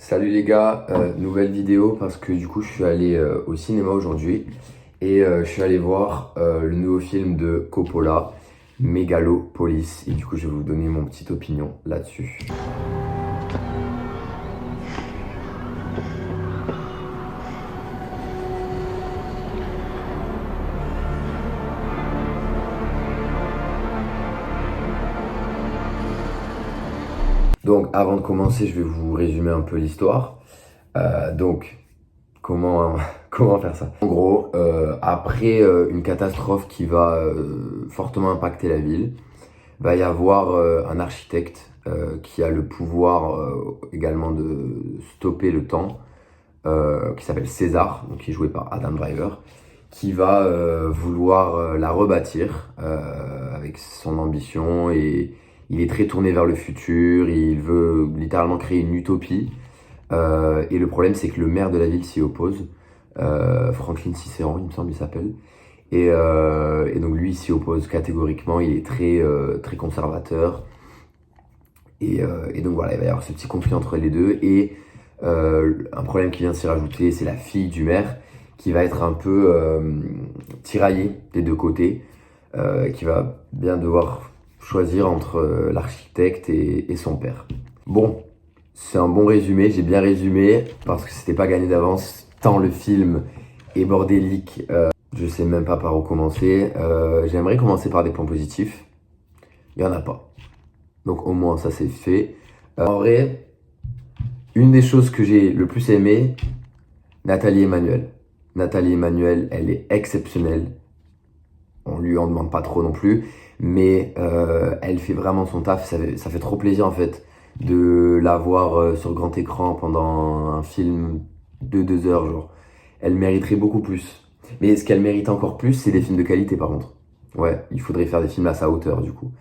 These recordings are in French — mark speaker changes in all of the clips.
Speaker 1: Salut les gars, nouvelle vidéo parce que du coup je suis allé au cinéma aujourd'hui et je suis allé voir le nouveau film de Coppola, Megalopolis, et du coup je vais vous donner mon petite opinion là-dessus. Donc avant de commencer, je vais vous résumer un peu l'histoire. Donc comment, comment faire ça? En gros, après une catastrophe qui va fortement impacter la ville, va y avoir un architecte qui a le pouvoir également de stopper le temps, qui s'appelle César, donc qui est joué par Adam Driver, qui va vouloir la rebâtir avec son ambition, et il est très tourné vers le futur, il veut littéralement créer une utopie. Et le problème, c'est que le maire de la ville s'y oppose, Franklin Cicéron, il me semble, il s'appelle. Et donc lui, il s'y oppose catégoriquement, il est très conservateur. Et donc voilà, il va y avoir ce petit conflit entre les deux. Et un problème qui vient s'y rajouter, c'est la fille du maire qui va être un peu tiraillée des deux côtés, qui va bien devoir choisir entre l'architecte et son père. Bon, c'est un bon résumé, j'ai bien résumé parce que c'était pas gagné d'avance, tant le film est bordélique. Je sais même pas par où commencer. J'aimerais commencer par des points positifs. Il n'y en a pas. Donc au moins ça c'est fait. En vrai, une des choses que j'ai le plus aimé, Nathalie Emmanuel. Nathalie Emmanuel, elle est exceptionnelle. On lui en demande pas trop non plus. Mais elle fait vraiment son taf. Ça fait trop plaisir en fait de la voir sur grand écran pendant un film de 2 heures. Genre. Elle mériterait beaucoup plus. Mais ce qu'elle mérite encore plus, c'est des films de qualité par contre. Ouais, il faudrait faire des films à sa hauteur du coup.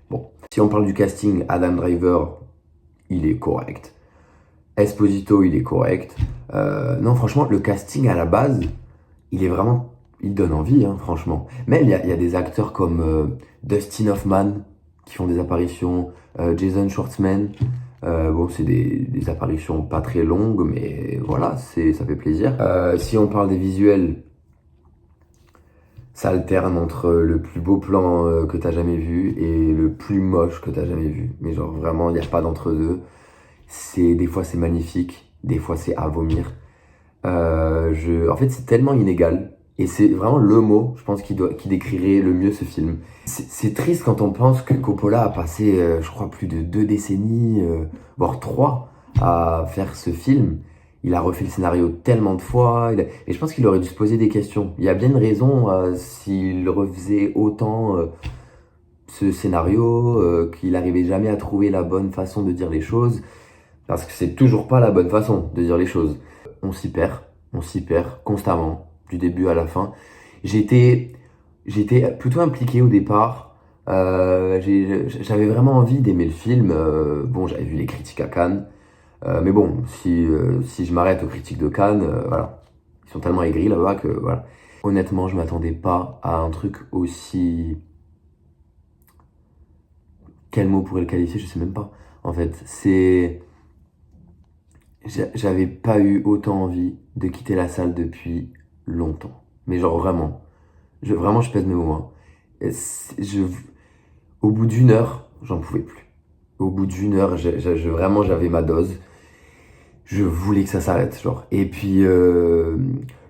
Speaker 1: Bon, si on parle du casting, Adam Driver, il est correct. Esposito, il est correct. Non, franchement, le casting à la base, il est vraiment... Il donne envie, hein, franchement. Même il y a des acteurs comme Dustin Hoffman qui font des apparitions, Jason Schwartzman. Bon, c'est des apparitions pas très longues, mais voilà, ça fait plaisir. Si on parle des visuels, ça alterne entre le plus beau plan que t'as jamais vu et le plus moche que t'as jamais vu. Mais genre vraiment, il n'y a pas d'entre-deux. Des fois c'est magnifique, des fois c'est à vomir. En fait, c'est tellement inégal. Et c'est vraiment le mot, je pense, qui décrirait le mieux ce film. C'est triste quand on pense que Coppola a passé, je crois, plus de 2 décennies, voire 3, à faire ce film. Il a refait le scénario tellement de fois. Et je pense qu'il aurait dû se poser des questions. Il y a bien une raison s'il refaisait autant ce scénario, qu'il n'arrivait jamais à trouver la bonne façon de dire les choses. Parce que c'est toujours pas la bonne façon de dire les choses. On s'y perd constamment, du début à la fin. J'étais plutôt impliqué au départ. J'avais vraiment envie d'aimer le film. Bon, j'avais vu les critiques à Cannes. Mais bon, si je m'arrête aux critiques de Cannes, voilà. Ils sont tellement aigris là-bas que voilà. Honnêtement, je m'attendais pas à un truc aussi... Quel mot pourrait le qualifier? Je sais même pas. En fait, j'avais pas eu autant envie de quitter la salle depuis longtemps. Mais genre vraiment. Vraiment, je pèse mes mots, hein. Au bout d'une heure, j'en pouvais plus. Au bout d'une heure, vraiment, j'avais ma dose. Je voulais que ça s'arrête, genre. Et puis, le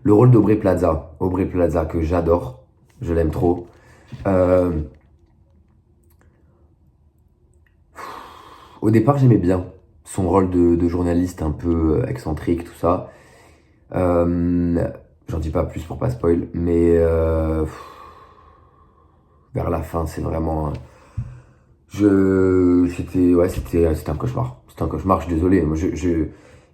Speaker 1: rôle Aubrey Plaza que j'adore. Je l'aime trop. Euh, Au départ, j'aimais bien son rôle de journaliste un peu excentrique, tout ça. J'en dis pas plus pour pas spoil, mais vers la fin, c'est vraiment... c'était un cauchemar. C'était un cauchemar, je suis désolé. Moi,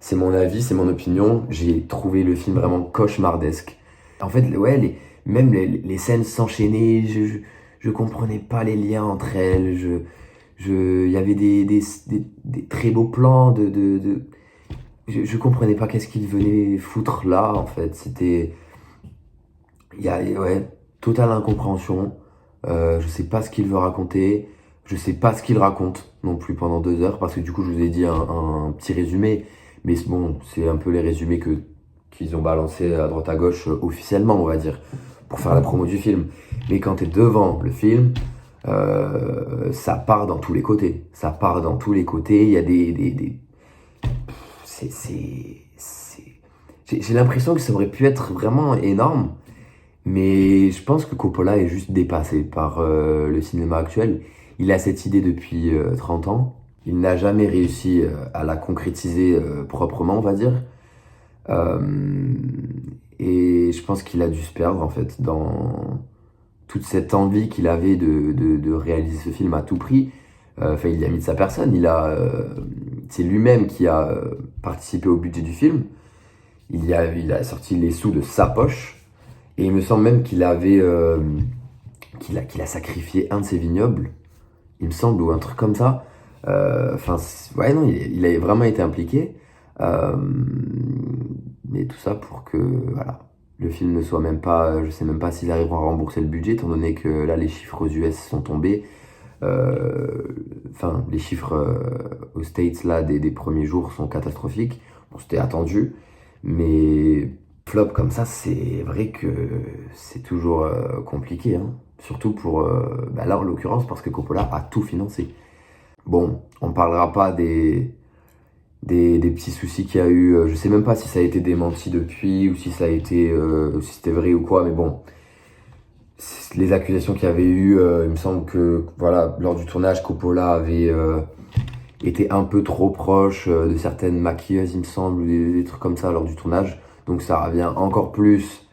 Speaker 1: c'est mon avis, c'est mon opinion. J'ai trouvé le film vraiment cauchemardesque. En fait, ouais, même les scènes s'enchaînaient, je comprenais pas les liens entre elles. Il y avait des très beaux plans je comprenais pas qu'est-ce qu'il venait foutre là, en fait. Ouais, totale incompréhension. Je sais pas ce qu'il veut raconter. Je sais pas ce qu'il raconte non plus pendant 2 heures, parce que du coup, je vous ai dit un petit résumé. Mais bon, c'est un peu les résumés qu'ils ont balancés à droite à gauche officiellement, on va dire, pour faire la promo du film. Mais quand t'es devant le film, ça part dans tous les côtés. Ça part dans tous les côtés. Il y a j'ai l'impression que ça aurait pu être vraiment énorme, mais je pense que Coppola est juste dépassé par le cinéma actuel. Il a cette idée depuis 30 ans. Il n'a jamais réussi à la concrétiser proprement, on va dire. Euh, et je pense qu'il a dû se perdre, en fait, dans toute cette envie qu'il avait de réaliser ce film à tout prix. Enfin, il y a mis de sa personne. C'est lui-même qui a participé au budget du film. Il a sorti les sous de sa poche. Et il me semble même qu'il a sacrifié un de ses vignobles, il me semble, ou un truc comme ça. Enfin, ouais, non, il a vraiment été impliqué. Euh, mais tout ça pour que, voilà, le film ne soit même pas, je sais même pas s'ils arriveront à rembourser le budget, étant donné que là, les chiffres aux US sont tombés. Enfin, les chiffres aux States, là, des premiers jours sont catastrophiques. Bon, c'était attendu, mais flop comme ça, c'est vrai que c'est toujours compliqué, hein. Surtout pour, bah là, en l'occurrence, parce que Coppola a tout financé. Bon, on parlera pas des petits soucis qu'il y a eu. Je sais même pas si ça a été démenti depuis ou si ça a été, si c'était vrai ou quoi, mais bon, les accusations qu'il y avait eu, il me semble que voilà, lors du tournage, Coppola avait été un peu trop proche de certaines maquilleuses, il me semble, ou des trucs comme ça lors du tournage. Donc ça revient encore plus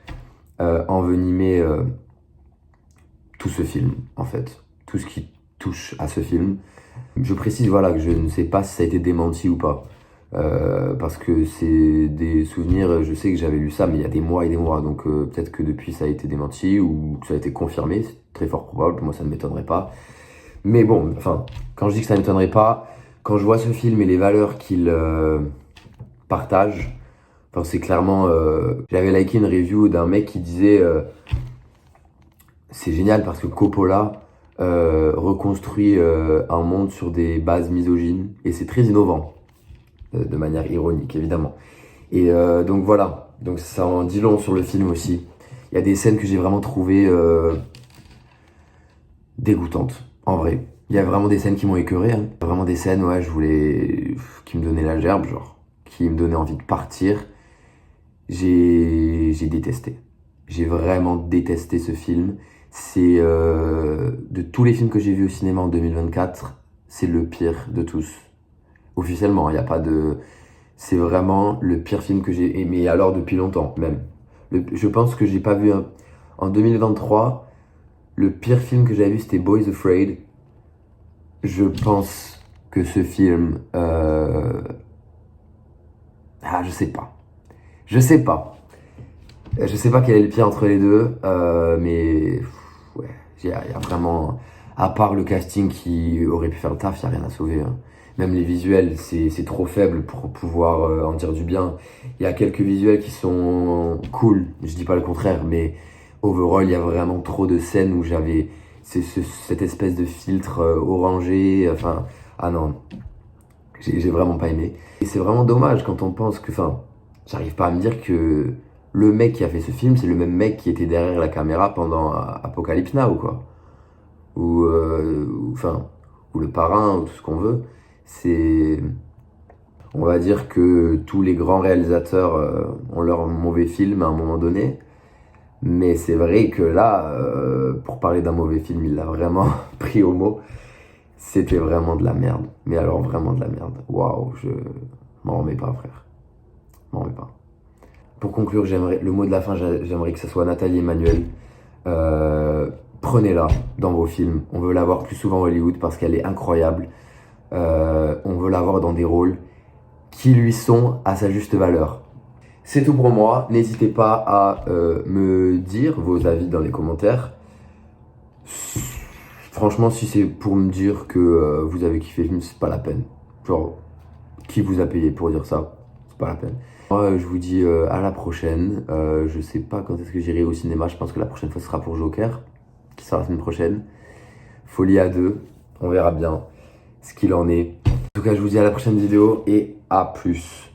Speaker 1: envenimer tout ce film, en fait, tout ce qui touche à ce film. Je précise voilà que je ne sais pas si ça a été démenti ou pas. Parce que c'est des souvenirs, je sais que j'avais lu ça, mais il y a des mois et des mois, donc peut-être que depuis ça a été démenti ou que ça a été confirmé, c'est très fort probable, moi ça ne m'étonnerait pas. Mais bon, enfin, quand je dis que ça ne m'étonnerait pas, quand je vois ce film et les valeurs qu'il partage, enfin c'est clairement, j'avais liké une review d'un mec qui disait, c'est génial parce que Coppola reconstruit un monde sur des bases misogynes, et c'est très innovant de manière ironique évidemment. Et donc voilà, donc ça en dit long sur le film aussi. Il y a des scènes que j'ai vraiment trouvées dégoûtantes, en vrai. Il y a vraiment des scènes qui m'ont écœuré, hein. Vraiment des scènes, ouais, qui me donnaient la gerbe, genre, qui me donnaient envie de partir. J'ai détesté. J'ai vraiment détesté ce film. C'est de tous les films que j'ai vus au cinéma en 2024, c'est le pire de tous. Officiellement, il n'y a pas de... C'est vraiment le pire film que j'ai aimé, alors depuis longtemps même. Je pense que j'ai pas vu en 2023, le pire film que j'avais vu c'était Boys Afraid. Je pense que ce film... Ah, je sais pas. Je sais pas. Je sais pas quel est le pire entre les deux, mais ouais, il y a vraiment, à part le casting qui aurait pu faire le taf, il n'y a rien à sauver, hein. Même les visuels, c'est trop faible pour pouvoir en dire du bien. Il y a quelques visuels qui sont cool, je dis pas le contraire, mais overall, il y a vraiment trop de scènes où j'avais cette espèce de filtre orangé, enfin, ah non, j'ai vraiment pas aimé. Et c'est vraiment dommage quand on pense que, enfin, j'arrive pas à me dire que le mec qui a fait ce film, c'est le même mec qui était derrière la caméra pendant Apocalypse Now, quoi. Enfin, ou Le Parrain, ou tout ce qu'on veut. C'est... On va dire que tous les grands réalisateurs ont leur mauvais film à un moment donné. Mais c'est vrai que là, pour parler d'un mauvais film, il l'a vraiment pris au mot. C'était vraiment de la merde. Mais alors vraiment de la merde. Waouh, je m'en remets pas, frère. Je m'en remets pas. Pour conclure, le mot de la fin, j'aimerais que ce soit Nathalie Emmanuel. Prenez-la dans vos films. On veut la voir plus souvent à Hollywood parce qu'elle est incroyable. On veut la voir dans des rôles qui lui sont à sa juste valeur. C'est tout pour moi. N'hésitez pas à me dire vos avis dans les commentaires. Franchement, si c'est pour me dire que vous avez kiffé le film, c'est pas la peine. Genre, qui vous a payé pour dire ça? C'est pas la peine. Moi, je vous dis à la prochaine. Je sais pas quand est-ce que j'irai au cinéma. Je pense que la prochaine fois, ce sera pour Joker, qui sera la semaine prochaine. Folie à deux. On verra bien ce qu'il en est. En tout cas, je vous dis à la prochaine vidéo et à plus.